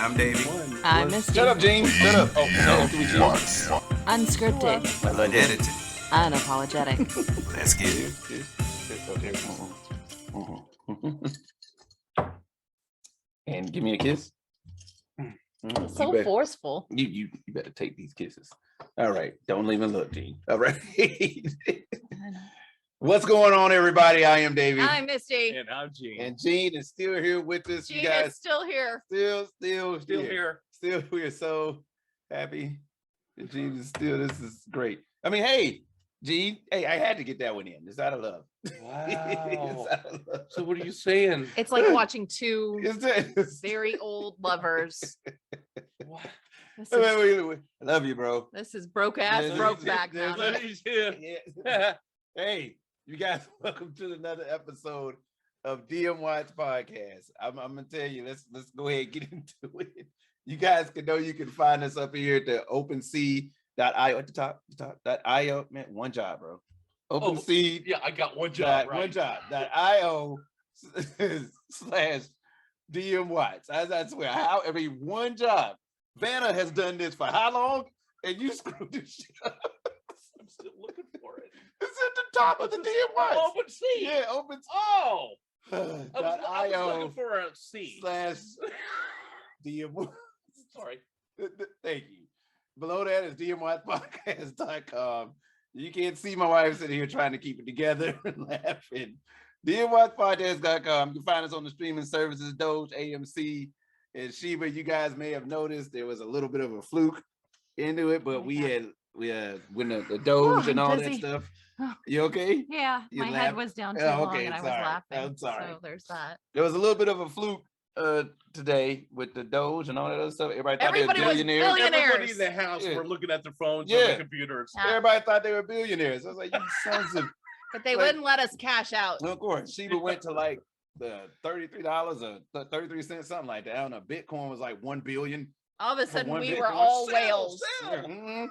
I'm Davey. I'm Misty. Shut up, Gene. Shut up. Oh, no. Unscripted. Unedited. Unapologetic. Let's get it. And give me a kiss. It's so better, forceful. You better take these kisses. All right. Don't even look, Gene. All right. What's going on, everybody? I am Davey. I'm Misty. And I'm Gene. And Gene is still here with us. Gene you guys is still here. still here. Still, we are so happy that Gene is still. This is great. I mean, hey, Gene. Hey, I had to get that one in. It's out of love. Wow. It's out of love. So what are you saying? It's like watching two It's very old lovers. What? This I love you, bro. is broke ass, This is- broke back this now. is- Hey, you guys, welcome to another episode of DMWATS podcast. I'm gonna tell you, let's go ahead and get into it. You guys can know you can find us up here at the OpenSea.io at the top .io. Man, one job, bro. OpenSea. Yeah, I got one job. Right. One job. .io / DMWATS. I swear, I mean, one job. Vanna has done this for how long? And you screwed this shit up. I'm still looking for it. It's at the top of the DMWATS. Open C. Yeah, open. Oh. I was .io looking for a C. / DMWATS. Sorry. Thank you. Below that is DMWATSpodcast.com. You can't see my wife sitting here trying to keep it together and laughing. DMWATSpodcast.com. You can find us on the streaming services, Doge, AMC, and Sheba. You guys may have noticed there was a little bit of a fluke into it, but we had when the Doge and all that dizzy. stuff. Oh. You okay? Yeah, You my laugh? head was down too Oh, long okay, and I was sorry. laughing. I'm sorry. So there's that. There was a little bit of a fluke today with the Doge and all that other stuff. Everybody thought Everybody they were was billionaires. Everybody in the house Yeah. were looking at their phones Yeah. on their computers. Yeah. Everybody thought they were billionaires. I was like, you sons of. But they Like- wouldn't let us cash out. Of course, Sheba went to like the $33 or 33 cents, something like that. I don't know. Bitcoin was like 1 billion. All of a sudden, one we Bitcoin. were all Sell, whales. sell. Mhm.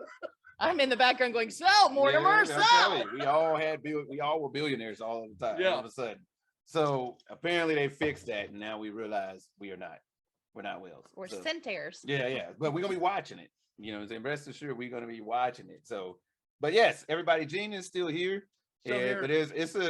I'm in the background going, sell, Mortimer, Yeah, I'm sell. telling you, we all were billionaires all the time. Yeah. All of a sudden. So apparently they fixed that, and now we realize we are not. We're not whales. We're So- centaurs. Yeah. But we're gonna be watching it. You know what I'm saying? Rest assured, we're gonna be watching it. So, but yes, everybody, Gene is still here. Still here. But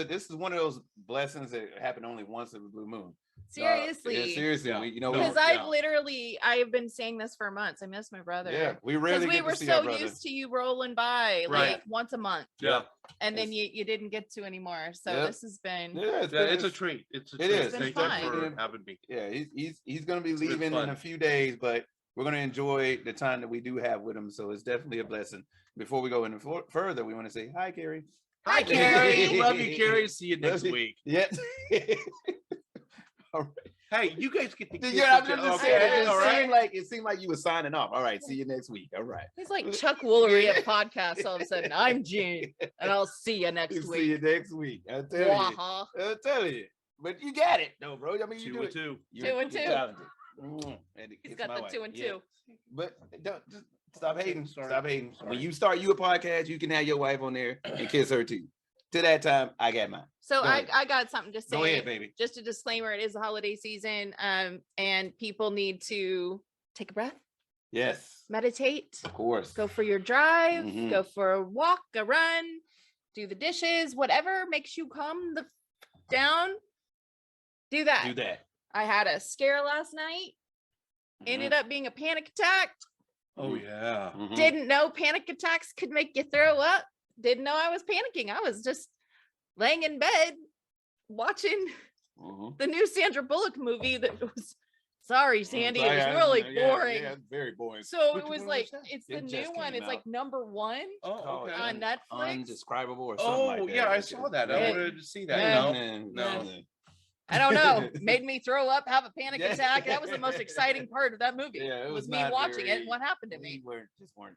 this is one of those blessings that happen only once in the blue moon. Seriously. Yeah, seriously. Yeah. We, Because Yeah. I've been saying this for months. I miss my brother. yeah, we Because rarely we get were to see our so brother. used to you rolling by Right. like once a month, Yeah. and then you didn't get to anymore. So Yep. this has been Yeah, Yeah, it's a treat. It's a It treat. is. It's been Thank fun. you for having me. Yeah, he's gonna be It's been leaving in fun. a few days, but we're gonna enjoy the time that we do have with him. So it's definitely a blessing. Before we go any further, we want to say hi, Carrie. Hi, Carrie. Love you, Carrie. See you Love next you. week. Yeah. All right. Hey, you guys get the Yeah, I'm kiss just it. saying. all right. It seemed like you were signing off. All right. See you next week. All right. He's like Chuck Woolery at podcasts. All of a sudden, I'm Gene, and I'll see you next See week. you next week. I'll tell you. Waha. I'll tell you. But you got it, though, bro. I mean, you 2 do and it. 2. You're- 2 and you're 2. talented. And He's it's got my the wife. 2 and Yeah. 2. But don't just stop hating. Sorry. Stop hating. Sorry. When you start you a podcast, you can have your wife on there and kiss her too. To that time, I got mine. So Go I ahead. got something to say. Go ahead, baby. Just a disclaimer: it is the holiday season, and people need to take a breath, Yes, meditate, of course. go for your drive, Mhm. go for a walk, a run, do the dishes, whatever makes you calm the down. Do that. Do that. I had a scare last night. Ended up being a panic attack. Oh, yeah. Mhm. Didn't know panic attacks could make you throw up. Didn't know I was panicking. I was just laying in bed watching Mhm. the new Sandra Bullock movie that was, sorry, Sandy, it Sorry, was really yeah, boring. Yeah, it's very boring. So Which it was one like, that? it's It the just new one. came It's like out. #1 Oh, okay. on Netflix. Undescribable or something Oh, like that. yeah, I saw that. I Yeah. wanted to see that. Yeah. No. I don't know. Made me throw up, have a panic Yeah. attack. That was the most exciting part of that movie. Yeah, it was was me not watching it very- and what happened to We me. weren't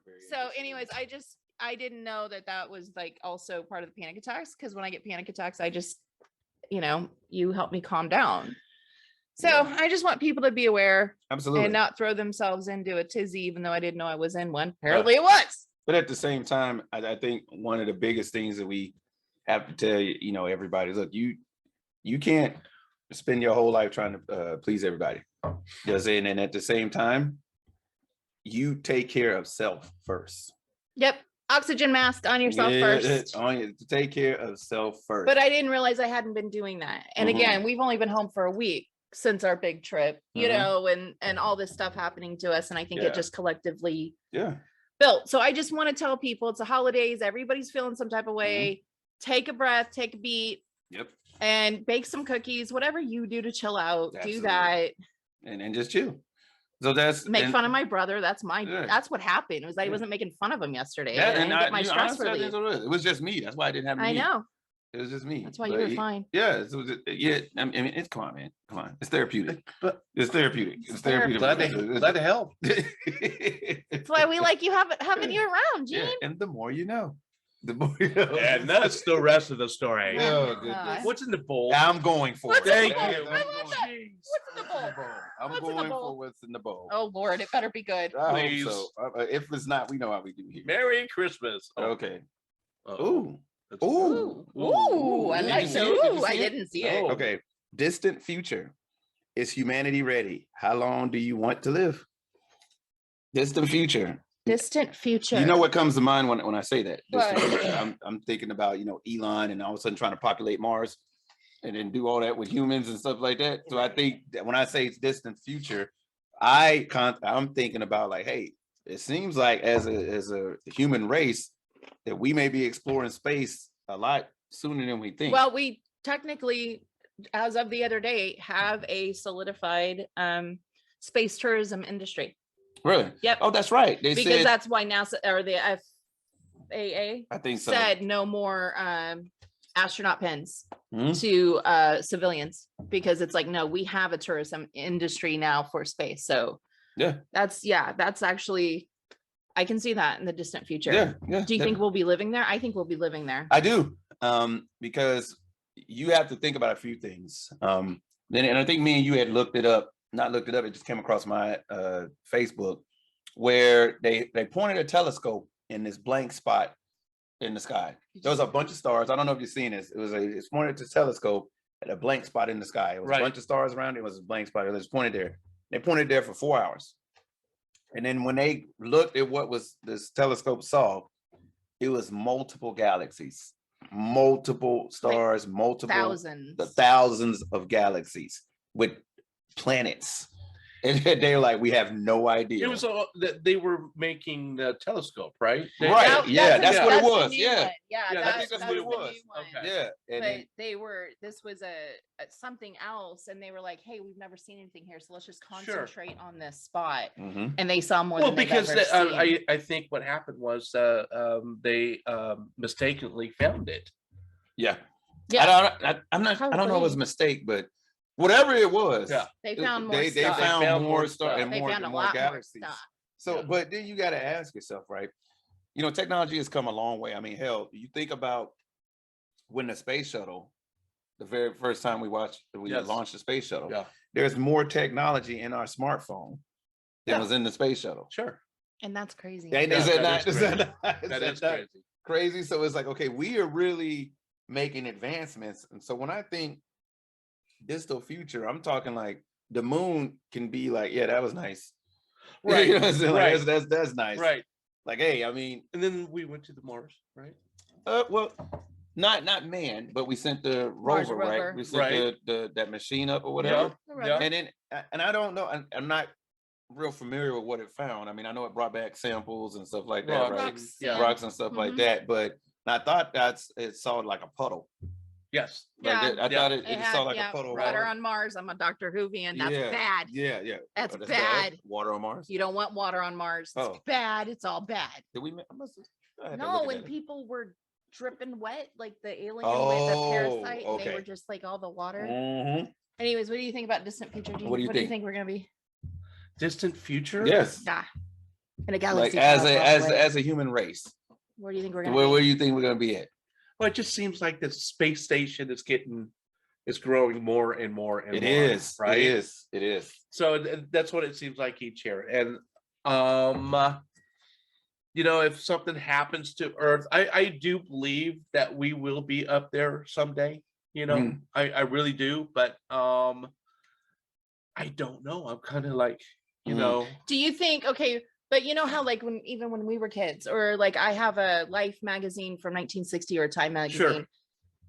very. So, interested. anyways, I didn't know that was like also part of the panic attacks, because when I get panic attacks, I just, you help me calm down. So Yeah. I just want people to be aware Absolutely. and not throw themselves into a tizzy, even though I didn't know I was in one. Apparently it was. But at the same time, I think one of the biggest things that we have to tell everybody is, look, you can't spend your whole life trying to please everybody. Does it? And at the same time, you take care of self first. Yep. Oxygen mask on yourself first. On you to take care of self first. But I didn't realize I hadn't been doing that. And Mhm. again, we've only been home for a week since our big trip, you Mhm. know, and all this stuff happening to us. And I think Yeah. it just collectively Yeah. built. So I just want to tell people it's the holidays. Everybody's feeling some type of way. Mm-hmm. Take a breath, take a beat, Yep. and bake some cookies, whatever you do to chill out. Absolutely. Do that. And just chill. So that's Make and- fun of my brother. That's Yeah. that's what happened. Was that he Yeah. wasn't making fun of him yesterday. that, I and didn't get my you know, stress honestly, I think relief. it was just me. That's why I didn't have. I meat. know. It was just me. That's why you But were fine. Yeah. So yeah. I mean, it's come on, man. Come on. It's therapeutic. But It's therapeutic. It's therapy. therapeutic. glad to help. That's why we like you having you around, Gene. Yeah, and the more you know, the more you know. And that's the rest of the story. Oh, God. goodness. What's in the bowl? I'm going for What's it. in the Thank bowl? you. I love that. Jeez. What's in the bowl? I'm What's in the going bowl? for what's in the bowl. Oh Lord, it better be good. I hope Please. so. If it's not, we know how we do here. Merry Christmas. Oh, Okay. uh-oh. Ooh. That's- Ooh. Ooh, I Did you like see that. it? Did you Ooh, I see it? didn't see it. No. Okay. Distant future. Is humanity ready? How long do you want to live? Distant future. Distant future. You know what comes to mind when I say that? Distant What? future. I'm thinking about, Elon and all of a sudden trying to populate Mars and then do all that with humans and stuff like that. So I think that when I say it's distant future, I'm thinking about like, hey, it seems like as a human race that we may be exploring space a lot sooner than we think. Well, we technically, as of the other day, have a solidified space tourism industry. Really? Yep. Oh, that's right. They Because said, that's why NASA or the FAA I think so. said no more astronaut pins Mhm. to civilians, because it's like, no, we have a tourism industry now for space. So Yeah. that's actually, I can see that in the distant future. Yeah. Yeah. Do you think we'll be living there? I think we'll be living there. I do, because you have to think about a few things. And I think me and you had not looked it up. It just came across my Facebook, where they pointed a telescope in this blank spot in the sky. There was a bunch of stars. I don't know if you've seen this. It's pointed to telescope at a blank spot in the sky. It was Right. a bunch of stars around it. It was a blank spot. It was pointed there. They pointed there for 4 hours. And then when they looked at what was this telescope saw, it was multiple galaxies, multiple stars, the thousands of galaxies with planets. And they were like, we have no idea. It was that they were making the telescope, right? Right. That's what it the was. new Yeah. one. Yeah, Yeah, I think that's what it the was. new one. Okay. Yeah. And But this was a something else, and they were like, hey, we've never seen anything here, so let's just Sure. concentrate on this spot. Mhm. And they saw more Well, than they've because ever seen. I think what happened was they mistakenly found it. Yeah. Yeah, I don't know if it was Probably. a mistake, but whatever it was, Yeah. they found more they stuff. found found more more stuff stuff. and They more, found a more lot more galaxies. stuff. So, Yeah. but then you got to ask yourself, right? Technology has come a long way. I mean, hell, you think about when the space shuttle, the very first time we Yes. launched the space shuttle, Yeah, there's more technology in our smartphone than Yeah. was in the space shuttle. sure. And that's crazy. And Yeah, is that that not, is is that crazy. not- is That is not crazy. crazy? So it's like, okay, we are really making advancements. And so when I think distal future, I'm talking like the moon can be like, yeah, that was nice. Right. You know what I'm saying? Like, Right. that's nice. Right. Like, hey, I mean, And then we went to the Mars, right? well, not man, but we sent the Mars rover, rover. right? We sent Right. that machine up or whatever. Yeah. And then, and I don't know, I'm not real familiar with what it found. I mean, I know it brought back samples and stuff like that, Rocks. right? Rocks, Yeah. Rocks and stuff like Mhm. that. But I thought it saw like a puddle. Yes. Like Yeah. that. I Yeah. thought it It just saw had, like yeah, a puddle. of water water. on Mars. I'm a Dr. Whovian. That's Yeah. bad. Yeah, yeah. That's Oh, bad. Water on Mars. You don't want water on Mars. It's Oh. bad. It's all bad. Did we? I must have. I had to No, look at when that. people were dripping wet, like the alien with the Oh, parasite, and they okay. were just like all the water. Mhm. Anyways, what do you think about distant future? What do you what do you think? think we're gonna be? Distant future. Yes. Nah. In a Like galaxy. as far away. a human race, Where do you think we're gonna where be? do you think we're gonna be at? Well, it just seems like the space station is growing more and more and It more. is. Right. It is. It is. So that's what it seems like each year. And if something happens to Earth, I do believe that we will be up there someday. Mhm. I really do. But I don't know. I'm kind of like, you Mm. know, Do you think, okay, but you know how like even when we were kids, or like I have a Life magazine from 1960 or a Time magazine,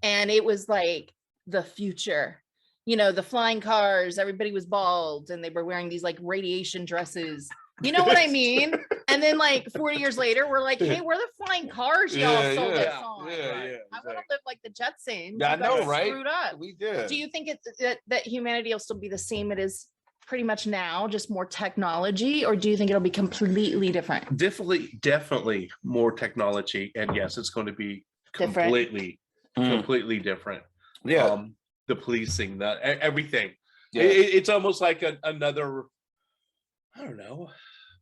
and it was like the future, you know, the flying cars, everybody was bald and they were wearing these like radiation dresses. You know what I mean? And then like 40 years later, we're like, hey, we're the flying cars y'all Yeah, sold yeah, us on. yeah, yeah, I want to live like the Jetsons. Yeah, I You know, guys right? screwed up. We did. Do you think that humanity will still be the same it is pretty much now, just more technology, or do you think it'll be completely different? definitely more technology, and yes, it's going to be Different. completely different. Yeah. The policing, everything. Yeah. It's almost like another, I don't know,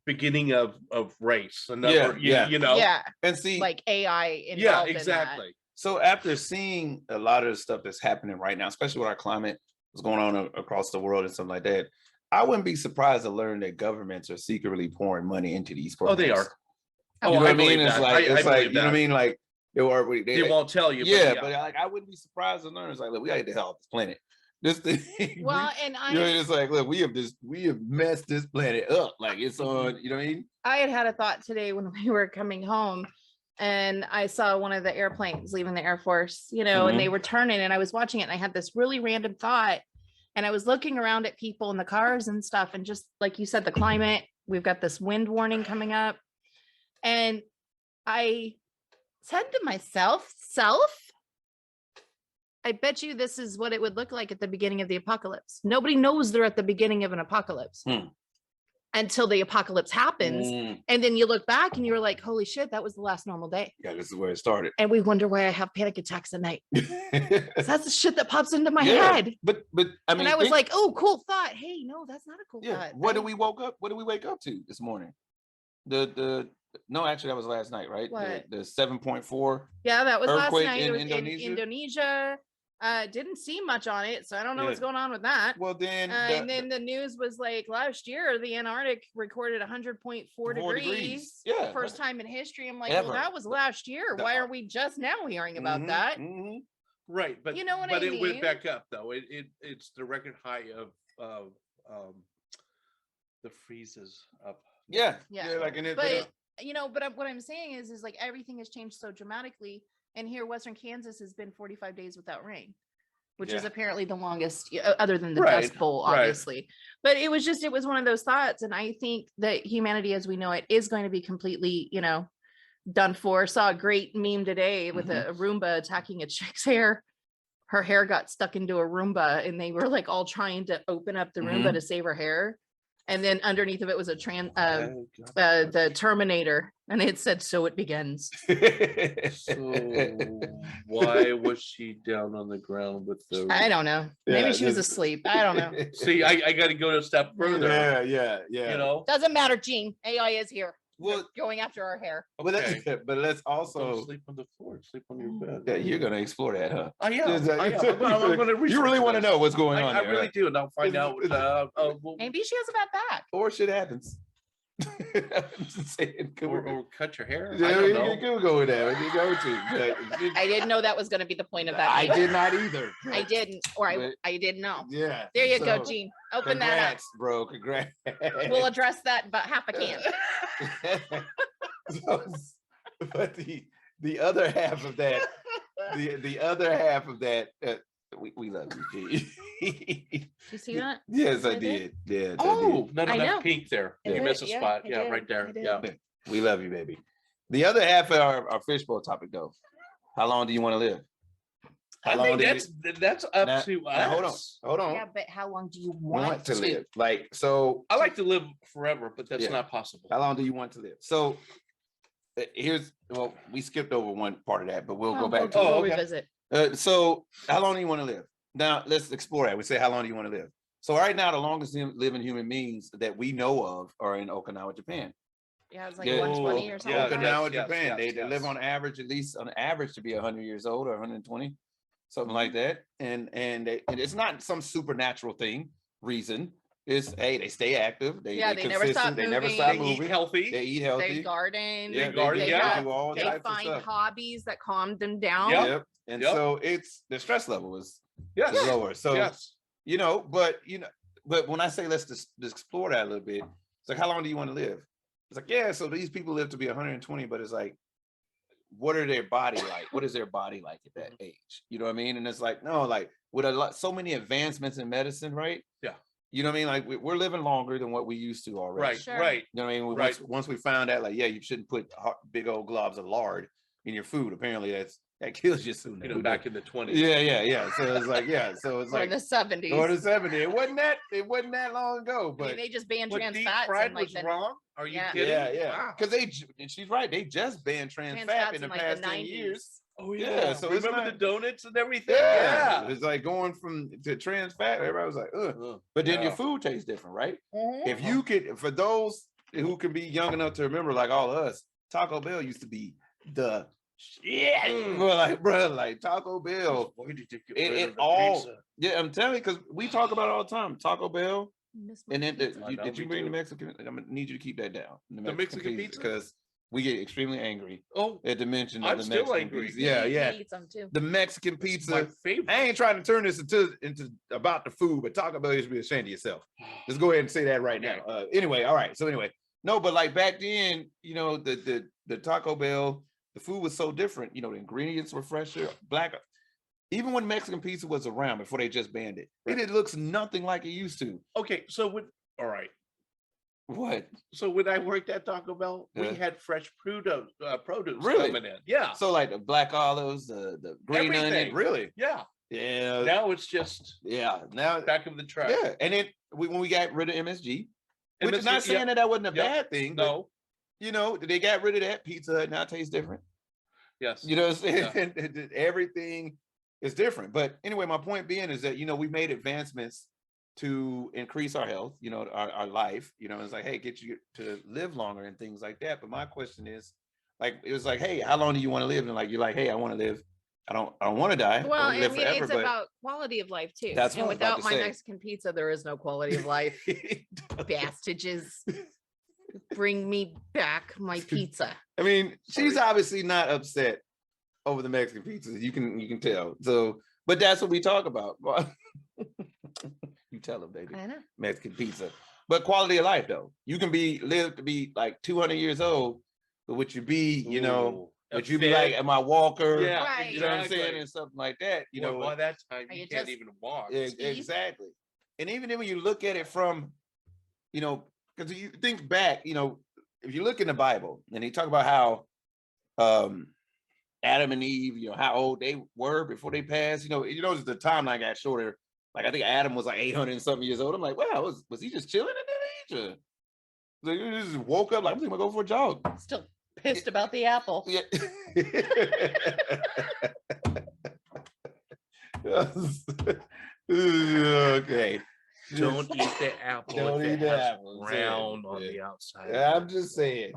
beginning of race. Another, you know. Yeah, And see, like AI involved Yeah, in that. exactly. so after seeing a lot of the stuff that's happening right now, especially with our climate, what's going on across the world and stuff like that, I wouldn't be surprised to learn that governments are secretly pouring money into these Oh, programs. they are. You Oh, know what I believe mean? It's that. like, I it's like, believe you know what I that. mean? Like They won't tell you. yeah, but but like I wouldn't be surprised to learn. It's like, look, we gotta get the hell off this planet. This thing, Well, and you know, it's like, look, we have messed this planet up. Like it's on, you know what I mean? I had a thought today when we were coming home, and I saw one of the airplanes leaving the Air Force, you know, and they were turning, and I was watching it, and I had this really random thought, and I was looking around at people in the cars and stuff, and just like you said, the climate, we've got this wind warning coming up, and I said to myself, I bet you this is what it would look like at the beginning of the apocalypse. Nobody knows they're at the beginning of an apocalypse until the apocalypse happens. And then you look back and you're like, holy shit, that was the last normal day. Yeah, this is where it started. And we wonder why I have panic attacks at night. So that's the shit that pops into my Yeah, head. But I mean, And I was like, oh, cool thought. Hey, no, that's not a cool thought. What did we wake up to this morning? No, actually that was last night, right? What? The 7.4. Yeah, that was last earthquake night. in It was Indonesia? in Indonesia. Didn't see much on it, so I don't know what's going on with that. Well, then And then the news was like last year, the Antarctic recorded 100.4 degrees. Yeah, First time in history. I'm like, ever. well, that was last year. Why are we just now hearing about that? Right, but You know what but I it went mean? back up though. It's the record high of the freezes up. Yeah, Like in it. But you know, but what I'm saying is like everything has changed so dramatically. And here, Western Kansas has been 45 days without rain, which is apparently the longest, other than the Dust Bowl, obviously. But it was one of those thoughts. And I think that humanity as we know it is going to be completely, you know, done for. Saw a great meme today with a Roomba attacking a chick's hair. Her hair got stuck into a Roomba and they were like all trying to open up the Roomba to save her hair. And then underneath of it was a the Terminator, and it said, "So it begins." So why was she down on the ground with the? I don't know. Maybe she was asleep. I don't know. See, I got to go a step further. Yeah. You know, doesn't matter, Gene. AI is here. Well, going after our hair. But let's also don't sleep on the floor. Sleep on your bed. Yeah, you're gonna explore that, huh? I am. I'm gonna you really want to know what's going on? I really do, and I'll find out. Maybe she has a bad back, or shit happens. I'm just saying, or cut your hair. Yeah, I don't know. You can go with that. You go to. I didn't know that was going to be the point of that. I did not either. I didn't, or I didn't know. Yeah. There you go, Gene. Open that up, bro. Congrats. We'll address that about half a can. But the other half of that, the other half of that, we love you, G. You see that? Yes, I did. Yeah. Oh, I none of that pink there. You missed a spot. Yeah, right there. Yeah. We love you, baby. The other half of our fishbowl topic, though. How long do you want to live? I think that's up to us. Hold on. Yeah, but how long do you want to live? Like, so I like to live forever, but that's not possible. How long do you want to live? So we skipped over one part of that, but we'll go back to it. We'll revisit. So how long do you want to live? Now let's explore that. We say, how long do you want to live? So right now, the longest living human beings that we know of are in Okinawa, Japan. Yeah, it's like 120 or something. Okinawa, Japan. They live on average, at least on average, to be 100 years old or 120, something like that. And it's not some supernatural reason. It's they stay active. They never stop moving. They never stop moving. They eat healthy. They eat healthy. They garden. They do all they types find of stuff. hobbies that calm them down. Yep. And so the stress level is lower. So but when I say let's just explore that a little bit, it's like, how long do you want to live? It's like, yeah, so these people live to be 120, but it's like, what are their body like? What is their body like at that age? You know what I mean? And it's like, no, like with so many advancements in medicine, right? Yeah. You know what I mean? Like we're living longer than what we used to already. Right, Sure. right. You know what I mean? Right. Once we found out, like, yeah, you shouldn't put big old globs of lard in your food. Apparently, that kills you sooner. You know, back in the 20s. Yeah. So it's like, yeah. So it's Or like in the 70s. or the 70s. It wasn't that long ago. I mean, But they just banned What, trans deep fats fried and like was the wrong? Are you Yeah. kidding? yeah. Wow. Because she's right. They just banned trans fat in the like past the 10 years. Oh Yeah, yeah. so So it's remember not- the donuts and everything? Yeah. It's like going to trans fat. Everybody was like, ugh. But then your Yeah. food tastes different, right? Mhm. If you could, for those who can be young enough to remember, like all of us, Taco Bell used to be the shit. Bro, like Taco Bell. Why did you get It rid of the all, pizza? yeah, I'm telling you, because we talk about it all the time. Taco Bell, Miss my and then pizza. I know, did you me bring the too. Mexican? I'm gonna need you to keep that down. The Mexican pizza? because we get extremely angry Oh, at the mention of I'm the still Mexican angry. pizza. Yeah, He yeah. eats them too. The Mexican it's pizza. my favorite. I ain't trying to turn this into about the food, but Taco Bell, you should be ashamed of yourself. Let's go ahead and say that right now. Anyway, all right. So anyway, no, but like back then, you know, the Taco Bell, the food was so different. You know, the ingredients were fresher, black. Even when Mexican pizza was around before they just banned it, it looks nothing like it used to. Okay, all right. What? So when I worked at Taco Bell, Yeah. we had fresh produce Really? coming in. Yeah. So like the black olives, the green onion, Everything. really? Yeah. Yeah. Now it's just Yeah. Now, back of the truck. yeah. And then when we got rid of MSG, which is MSG, not saying that wasn't a Yep. bad thing, but No. you know, they got rid of that. Pizza Hut now tastes different. Yes. You know what I'm saying? Everything is different. But anyway, my point being is that, you know, we made advancements to increase our health, you know, our life, you know, it's like, hey, get you to live longer and things like that. But my question is, like, it was like, hey, how long do you want to live? And like, you're like, hey, I want to live. I don't want to die. Well, I I live mean, forever, it's but about quality of life too. That's and what I was about without to my say. Mexican pizza, there is no quality of life. Bastages, bring me back my pizza. I mean, she's obviously not upset over the Mexican pizza. You can tell. So, but that's what we talk about. You tell them, baby. I know. Mexican pizza. But quality of life, though. You can live to be like 200 years old, but would you be, you know, Ooh, would a you be fit. like, am I walker? Yeah. Right. You know what I'm saying? exactly. And something like that. You know, by that time Are you you can't just- even walk. exactly. And even then when you look at it from, you know, because you think back, you know, if you look in the Bible and they talk about how Adam and Eve, you know, how old they were before they passed, you know, the timeline got shorter. Like I think Adam was like 800 and something years old. I'm like, wow, was he just chilling at that age? Or like, he just woke up like, I'm gonna go for a jog. Still pissed about the apple. Yeah. Okay. Don't eat the apple. Don't if eat it the has apple, brown yeah. on the outside. Yeah, I'm just saying.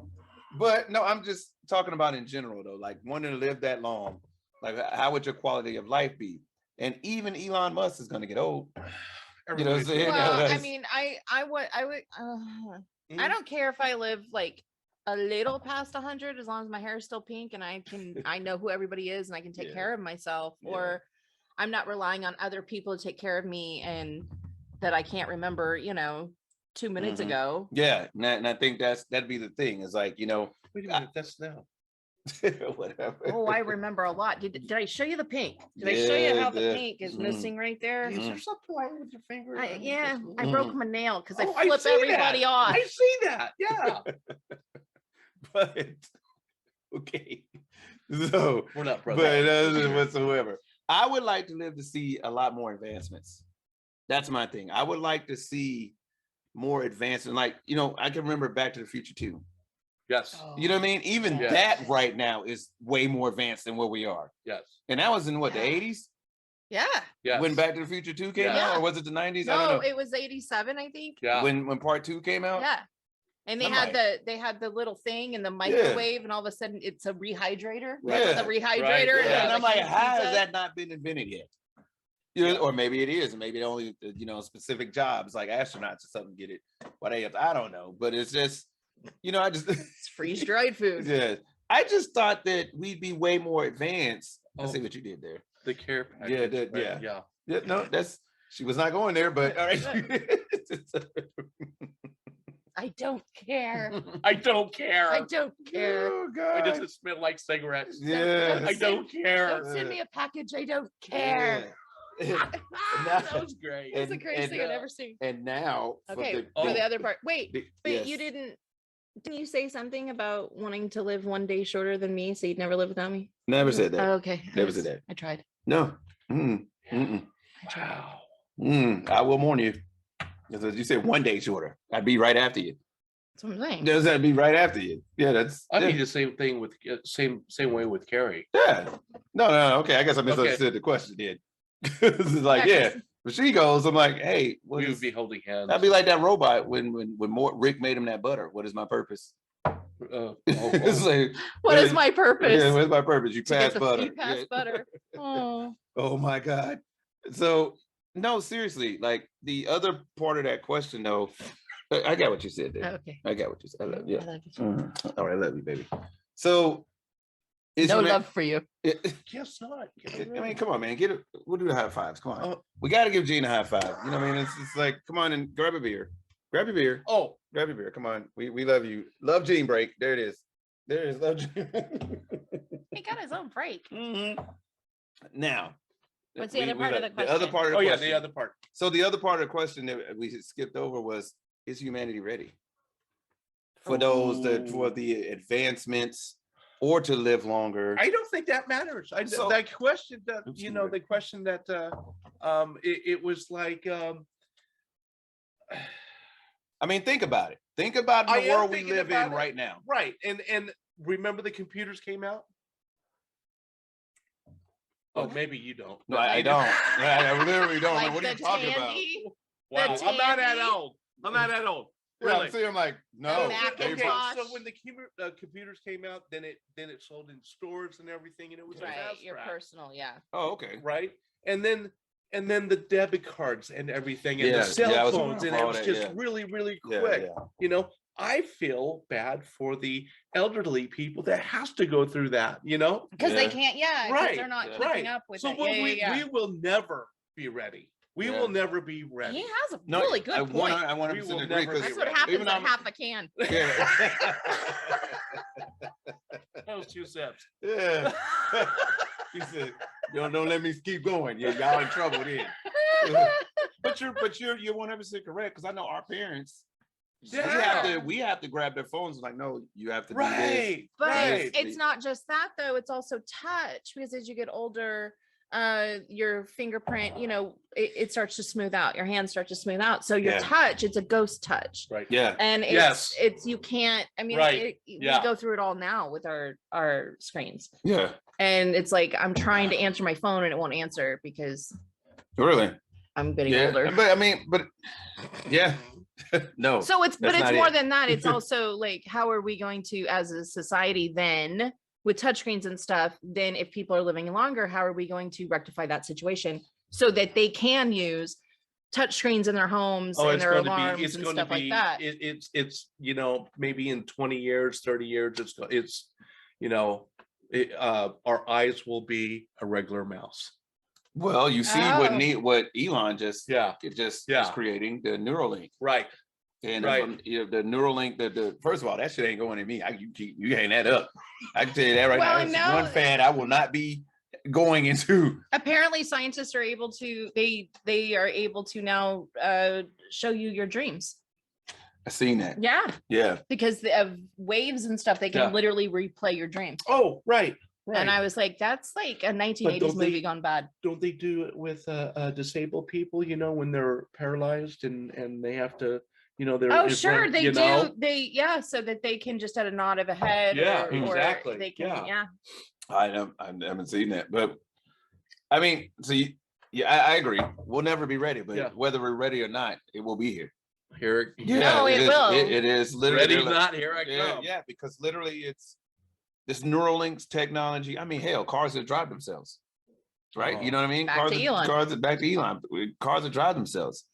But no, I'm just talking about in general though, like wanting to live that long. Like how would your quality of life be? And even Elon Musk is gonna get old. You know what I'm Everybody's saying? going, Yeah, Well, I that's- mean, I would I "Mm, don't care if I live like a little past 100 as long as my hair is still pink and I know who everybody is and I can take Yeah. care of myself, Yeah. or I'm not relying on other people to take care of me and that I can't remember, 2 minutes Mhm. ago. Yeah, and I think that'd be the thing. Is like, you know, Wait a minute, that's now. whatever. Oh, I remember a lot. Did I show you the pink? Did I show you how the Yeah, pink is mhm. missing right there? Is Mhm. there something wrong with your finger? Yeah, I Mhm. broke my nail because I Oh, flip see everybody that. off. I see that. Yeah. But okay, so We're not but brothers. whatsoever. I would like to live to see a lot more advancements. That's my thing. I would like to see more advancement. Like, you know, I can remember Back to the Future 2. Yes. You know what I mean? Even Yes. that right now is way more advanced than where we are. Yes. And that was in what, the Yeah. 80s? Yeah. Yes. When Back to the Future 2 came Yeah. out, or was it the 90s? I No, don't know. it was 87, I think. Yeah. When part 2 came out. Yeah. And they I'm had like- they had the little thing and the microwave, and all of a sudden it's a rehydrator. Right. It's Yeah. a rehydrator. Right. and Yeah, there's and a I'm like, huge how pizza. has that not been invented yet? You know, Yeah. or maybe it is, and maybe only specific jobs like astronauts or something get it. What I don't know, but it's just, I just It's freeze dried food. yeah. I just thought that we'd be way more advanced. I Oh. see what you did there. The care package. Yeah, right, yeah. Yeah. Yeah, no, that's She was not going there, but all right. I don't care. I don't care. I don't care. Oh Why does God. it smell like cigarettes? Yeah. I don't care. Don't send me a package. I don't care. Yeah. That was great. It's the greatest thing I've ever seen. And now Okay, for the other part. Wait, but yes. you didn't you say something about wanting to live one day shorter than me, so you'd never live without me? Never said that. Oh, okay. Never said that. I tried. No. Mm-mm. Mm-mm. Wow. I will warn you. Because you said 1 day shorter. I'd be right after you. That's what I'm saying. Does that be right after you? Yeah, that's. I yeah. mean the same thing with same way with Carrie. Yeah. No. Okay, I guess I misunderstood the question. Then it's like, yeah. When she goes, I'm like, hey, We would be holding hands. I'd be like that robot when Rick made him that butter. What is my purpose? It's like, What is my purpose? Yeah, what's my purpose? You To get pass butter. You pass Yeah. butter. Oh. Oh my God. So no, seriously, like the other part of that question though, I got what you said there. Okay. I got what you said. I love you. I love you. All right, I love you, baby. So is No human- love for you. Guess not. I mean, come on, man. Get it. We'll do the high fives. Come on. Oh. We got to give Gene a high five. You know what I mean? It's like, come on and grab a beer. Grab your beer. Oh, Grab your beer. Come on. We love you. Love Gene break. There it is. There it is. Love Gene. He got his own break. Now. What's the other part of the The other question? part of the oh yeah, question. the other part. So the other part of the question that we skipped over was, is humanity ready for for the advancements or to live longer? I don't think that matters. So- that question that Oops, you know, the question that it was like I mean, think about it. Think about I the am world we thinking live in about it. right now. right. And remember the computers came out? Oh, maybe you don't. No, I don't. I literally don't. Like What are the you talking about? Tandy? Wow, The I'm not that Tandy? old. I'm not that old. Yeah, Really? I'm saying, I'm like, no. Macintosh. they- Gosh. So when the computers came out, then it sold in stores and everything, and it was a Right. fast Your track, personal, yeah. Oh, okay. right? And then the debit cards and everything, and Yeah, the cell yeah, I was phones, and around it for was all just that, yeah. really, really Yeah, quick. yeah. You know, I feel bad for the elderly people that has to go through that. You know, Because they Yeah. can't, because Right, they're not yeah. keeping right? up with So it. we will never be ready. We Yeah. will never be ready. He has a No, really good I point. I We 100% will agree never because be That's what ready. happens even at I'm- half a can. That was 2 steps. Yeah. He said, don't let me keep going. Yeah, y'all in trouble then. But you're 100% correct because I know our parents. Yeah. We have to grab their phones. Like, no, you have to do this. Right. But right. it's not just that though, it's also touch, because as you get older, your fingerprint, it starts to smooth out, your hands start to smooth out. So your Yeah. touch, it's a ghost touch. Right. Yeah. And Yes. it's you can't, I mean, Right. we Yeah. go through it all now with our screens. Yeah. And it's like I'm trying to answer my phone and it won't answer because Really. I'm getting Yeah. older. But I mean, yeah. No. So it's That's it's not more it. than that. It's also like, how are we going to, as a society, then with touchscreens and stuff, then if people are living longer, how are we going to rectify that situation so that they can use touchscreens in their homes and their alarms and stuff like that? It's maybe in 20 years, 30 years, it's our eyes will be a regular mouse. Well, you see Oh. what Elon just Yeah. is Yeah. creating, the Neuralink. Right. And Right. the Neuralink, the first of all, that shit ain't going in me. You hang that up. I can tell you that right Well, now. no. It's one fad I will not be going into. Apparently scientists are able to, they are able to now show you your dreams. I seen that. Yeah, Yeah. because of waves and stuff, they can Yeah. literally replay your dreams. Oh, right. Right. And I was like, that's like a 1980s don't they- movie gone bad. Don't they do it with disabled people, when they're paralyzed and they have to, they're Oh, in sure, front, they do. So that they can just at a nod of a head. Yeah, or exactly. They can, Yeah. I haven't seen that. But I mean, I agree. We'll never be ready, but Yeah. whether we're ready or not, it will be here. Here. No, it is, will. It is literally Ready, not here I Yeah, come. yeah, because literally it's this Neuralinks technology. I mean, hell, cars that drive themselves, right? Oh. You know what I mean? Back to Elon. Back to Elon. Cars that drive themselves.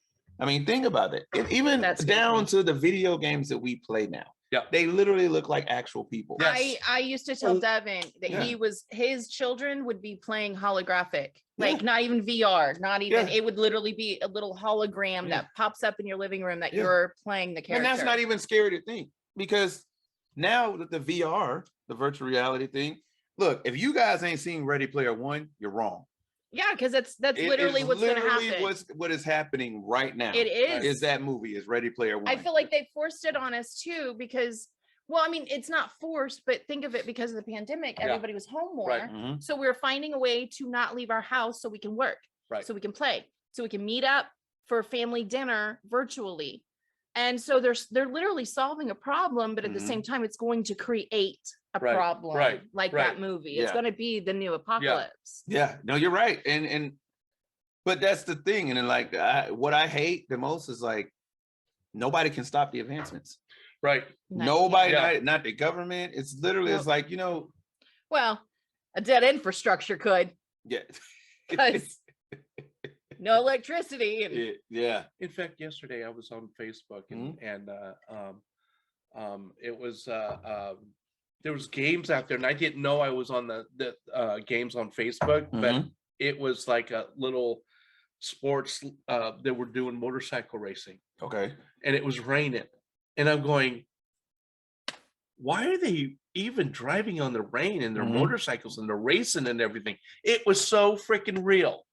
I mean, think about it. Even That's down crazy. to the video games that we play now. Yeah. They literally look like actual people. Yes. I used to tell Devin that Yeah. his children would be playing holographic, like Yeah. not even VR, not even, Yeah. it would literally be a little hologram Yeah. that pops up in your living room that Yeah. you're playing the character. And that's not even scary to think, because now that the VR, the virtual reality thing, look, if you guys ain't seen Ready Player One, you're wrong. Yeah, because that's It literally is what's going to literally happen. what is happening right now. It is. Is that movie is Ready Player One. I feel like they forced it on us too, because, well, I mean, it's not forced, but think of it, because of the pandemic, Yeah. everybody was home more. Right. Mhm. So we're finding a way to not leave our house so we can work, Right. so we can play, so we can meet up for family dinner virtually. And so they're literally solving a problem, but at the Mhm. same time, it's going to create a Right, problem right, like right. that movie. It's Yeah. going to be the new apocalypse. Yeah, no, you're right. But that's the thing. And then like what I hate the most is like nobody can stop the advancements. Right. Nobody, Yeah. not the government. It's literally, it's like, Well, a dead infrastructure could, yeah. because no electricity. And Yeah. In fact, yesterday I was on Facebook and it was there was games out there, and I didn't know I was on the games on Facebook, but Mhm. it was like a little sports they were doing motorcycle racing, Okay. and it was raining, and I'm going, why are they even driving on the rain in their Mhm. motorcycles and they're racing and everything? It was so freaking real.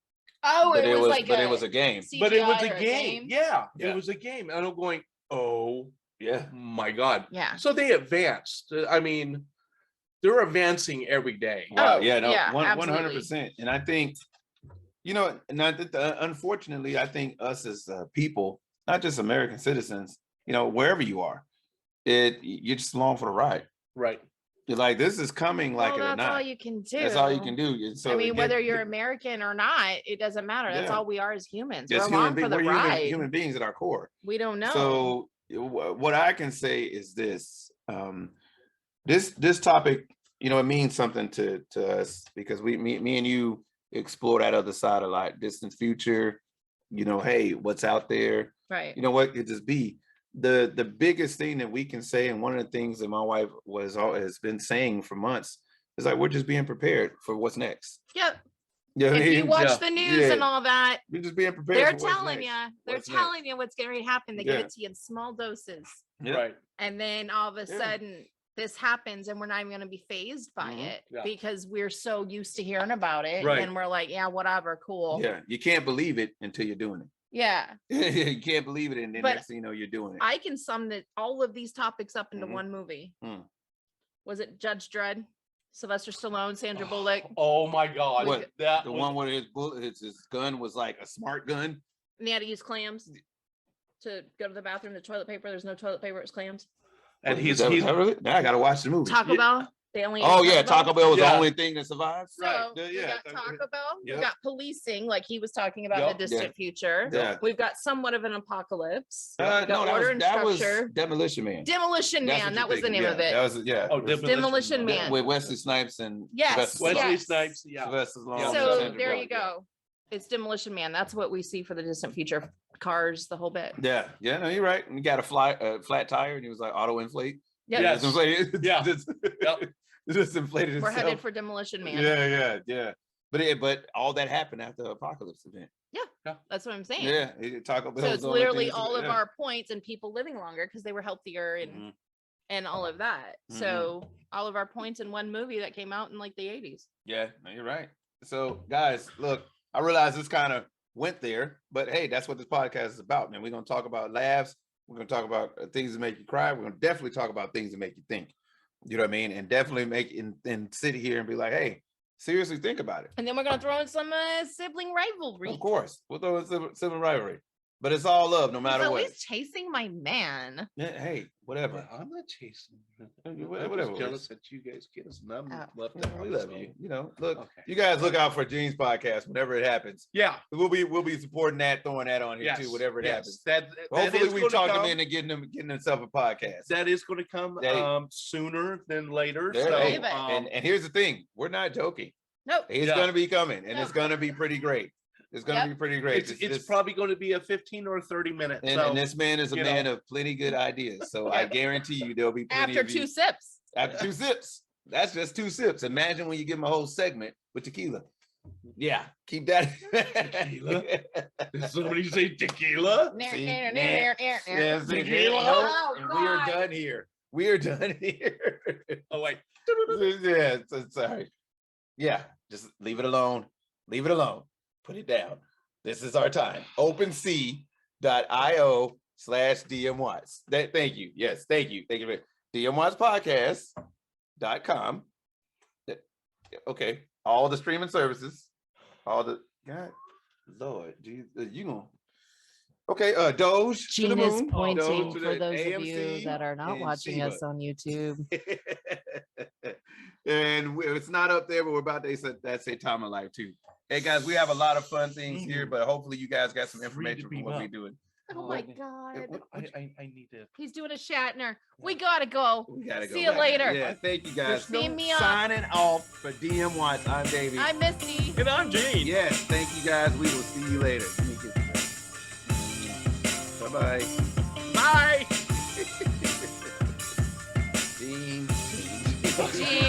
oh, But it was like it was a game. But it was CGI a or game. Yeah, Yeah. it was a game. And I'm going, oh Yeah. my God. Yeah. So they advanced. I mean, they're advancing every day. Wow. Oh, Yeah. No. yeah, 100%. And I think, unfortunately, I think us as people, not just American citizens, wherever you are, you're just along for the ride. Right. You're like, this is coming like Well, it or that's all not. you can do. That's all you can do. And so I mean, again, whether you're American or not, it doesn't matter. That's Yeah. all we are as humans. yes, We're along for the we're ride. human beings at our core. We don't know. So what I can say is this: this topic, it means something to us because me and you explore that other side a lot. Distant future, hey, what's out there? Right. What could this be? The biggest thing that we can say, and one of the things that my wife has been saying for months, is like we're just being prepared for what's next. Yep. Yeah, If you watch Yeah. the news and all that, we're just being prepared. they're for what's telling next. you. They're What's telling you what's going to happen. They give Yeah. it to you in small doses. Yeah. Right. And then all of a Yeah. sudden this happens and we're not even going to be phased by Mhm. it Yeah. because we're so used to hearing about it. Right. And we're like, yeah, whatever, cool. Yeah, you can't believe it until you're doing it. Yeah. You can't believe it, and then But next thing you know, you're doing it. I can sum all of these topics up into Mhm. one movie. Hmm. Was it Judge Dredd? Sylvester Stallone, Sandra Bullock. Oh my God. What? That The was- one where his gun was like a smart gun. And they had to use clams to go to the bathroom. The toilet paper. There's no toilet paper. It's clams. and he's Is that really? Now I gotta watch the movie. Taco Yeah. Bell. They only Oh ate yeah, Taco Bell was Yeah. the only thing that survived. So Right. we Yeah. got Taco Bell. Yep. We got policing, like he was talking about in Yep. the distant future. Yeah. We've got somewhat of an apocalypse. No, We got order and that was structure. Demolition Man. Demolition That's Man. what That you're was the thinking. name of it. That was Oh, Demolition Man. with Wesley Snipes and Yes, Sylvester Wesley Stallone. yes. Snipes. Yeah. Sylvester Stallone Yeah. and So Sandra there Bullock, you go. It's Demolition Man. That's what we see for the distant future. Cars, the whole bit. Yeah, no, you're right. And you got a flat tire, and he was like auto inflate. Yep. Yes. Just inflated. Yeah. Just, just inflated We're itself. headed for Demolition Man. Yeah. But all that happened after the apocalypse event. That's what I'm saying. Yeah, Taco Bell. So was it's the only literally thing that- all of yeah. our points and people living longer because they were healthier Mhm. and all of that. Mhm. So all of our points in one movie that came out in like the 80s. Yeah, no, you're right. So guys, look, I realize this kind of went there, but hey, that's what this podcast is about, man. We're gonna talk about laughs. We're gonna talk about things that make you cry. We're gonna definitely talk about things that make you think. You know what I mean? And definitely make and sit here and be like, hey, seriously think about it. And then we're gonna throw in some sibling rivalry. Of course, we'll throw in civil rivalry, but it's all love, no He's matter what. always chasing my man. Yeah, hey, whatever. I'm not chasing. Whatever I'm it just jealous is. that you guys get us, and I'm Oh. left You know, out, we love so- you. You know, look, Okay. you guys look out for Gene's podcast whenever it happens. Yeah. We'll be supporting that, throwing that on here Yes. too, whatever it yes. happens. That Hopefully is we gonna talk come. him into getting himself a podcast. That is going to come Hey. sooner than later. Yeah, So, hey, Save it. and here's the thing, we're not joking. Nope. It's Yeah. gonna be coming, and No. it's gonna be pretty great. It's going to be pretty great. It's probably going to be a 15 or 30 minutes. And this man is a man of plenty good ideas. So I guarantee you there'll be plenty after 2 sips. After 2 sips. That's just 2 sips. Imagine when you give him a whole segment with tequila. Yeah, keep that. Tequila? Did somebody say tequila? Yes, tequila. Oh, and we are done here. We are done here. Oh, wait. Yeah, sorry. Yeah, just leave it alone. Leave it alone. Put it down. This is our time. OpenSea.io/DMWATS. Thank you. Yes, thank you. Thank you. DMWATSpodcast.com. Okay. All the streaming services. All the God, Lord, geez, you know. Okay, Doge. Gene is pointing Doge to for the those of AMC you that are not and watching Sheba. us on YouTube. And it's not up there, but we're about to say time of life too. Hey guys, we have a lot of fun things here, but hopefully you guys got some information from what we're doing. Oh my God. I need to. He's doing a Shatner. We gotta go. We gotta go. See you later. Yeah, thank you guys. See me on. Signing off for DMWATS. I'm Davey. I'm Misty. And I'm Gene. Yes, thank you guys. We will see you later. Bye-bye. Bye. Gene. Gene.